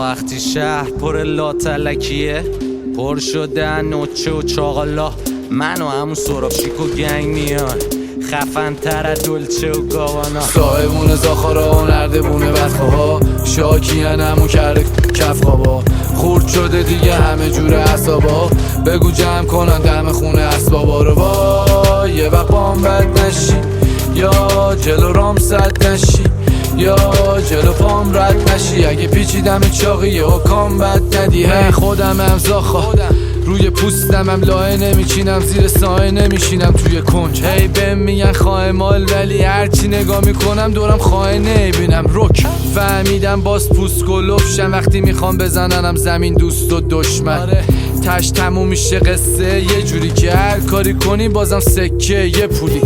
وقتی شهر پر لاتلکیه، پر شده نوچه و چاقالا، من و همون سرابشیک و گنگ میان خفن تر دلچه و گاوانا. صاحبون زاخارا و نردبونه بدخواه شاکیان همون کرده کف خوابا، خورد شده دیگه همه جور عصابا، بگو جمع کنن دم خونه اسبابا رو. وای یه وقت بام بد نشی یا جلو رام صد نشی، یا جلو پام رد نشی، اگه پیچیدم چاقیه و کام بد ندی. هی خودم هم زاخا روی پوستم هم لایه نمیچینم، زیر سایه نمیشینم توی کنج. هی بهم میگن خواه مال ولی هرچی نگاه میکنم دورم خواه نمیبینم. رک فهمیدم باز پوست گلوفشم وقتی میخوام بزننم زمین دوست و دشمن. تش تموم میشه قصه یه جوری که هر کاری کنی بازم سکه یه پولی.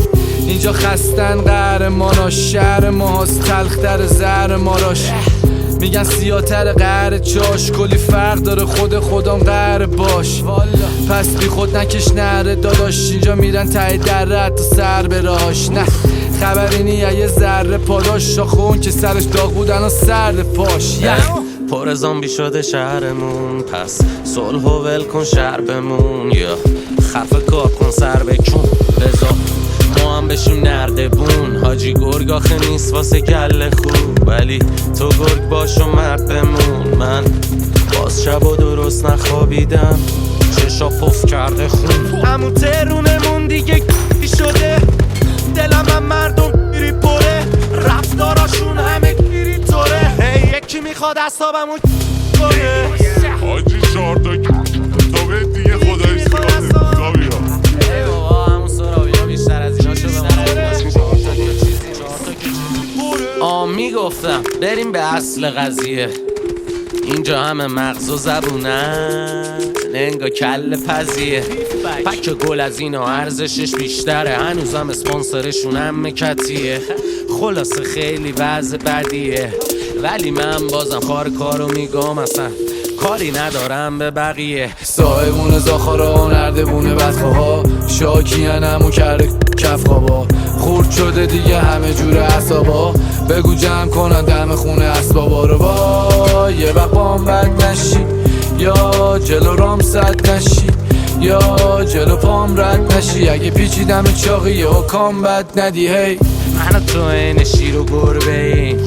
اینجا خستن قهرمانا، شهر ما هست تلختر زهر ماراش، میگن سیاتر قهر چاش، کلی فرق داره خود خودم قهر باش. پس بی خود نکش نهر داداش، اینجا میرن ته در تا سر براش. نه خبری نیه یه ذره پاداش، شاخه اون که سرش داغ بودن و سرد پاش. پر زامبی شده شهرمون، پس صلح و ول کن شهر بمون، یا خفه کار کن سر بکن بزا ما هم بشیم نردبون. حاجی گرگ آخه نیست واسه گله خوب، ولی تو گرگ باش و مرد بمون. من باز شب و درست نخوابیدم، چشا پف کرده خون. همون ترونمون دیگه شده، دلم هم مردم گیری پره، رفتاراشون همه گیری طوره. هی یکی میخواد اصابمون کنه، حاجی چارتا تا به دیگه خدایی سیاه ای بابا همون سرابیا بیشتر از اینا شده. میگفتم بریم به اصل قضیه، اینجا همه مغز و زبونن انگا کل پزیه. پک گل از اینا ارزشش بیشتره، هنوزم اسپانسرشون هم مکتیه. خلاصه خیلی وضع بدیه، ولی من بازم کارو میگم اصلا کاری ندارم به بقیه. صاحبون زاخارا و نردبونه بدخواه شاکیان همون کرده کف خوابا، خورد شده دیگه همه جور عصابا، بگو جمع کنن دم خونه اسبابا رو. وای یه وقت بام بد نشی یا جلو رام صد نشی، یا جلو پام رد نشی، اگه پیچیدم چاقیه و کام بد ندی. هی من تو این شیر و گربه ایم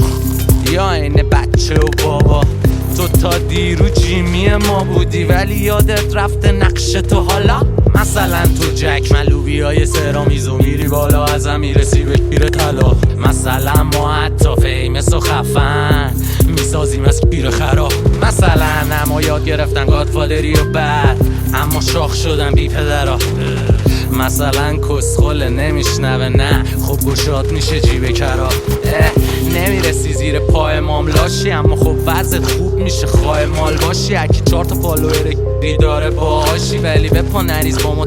یا این بچه و بابا، تو تا دیرو جیمی ما بودی ولی یادت رفته نقش تو. حالا مثلا تو جک ملوبی های سرامیزو میری بالا ازم میرسی به گیر طلا. مثلا ما حتی فیمس و خفن میسازیم از گیر خراب. مثلا اما یاد گرفتن گادفادری و بعد اما شاخ شدن بی پدرها. مثلا کسخل نمیشنوه نه خب گشاد میشه جیب کرا. نمیرسی زیر پای ماملاشی اما خب وضعت خوب میشه خواه مال باشی. اکی 4 تا فالوور داره باهاشی ولی به پا نریز با ما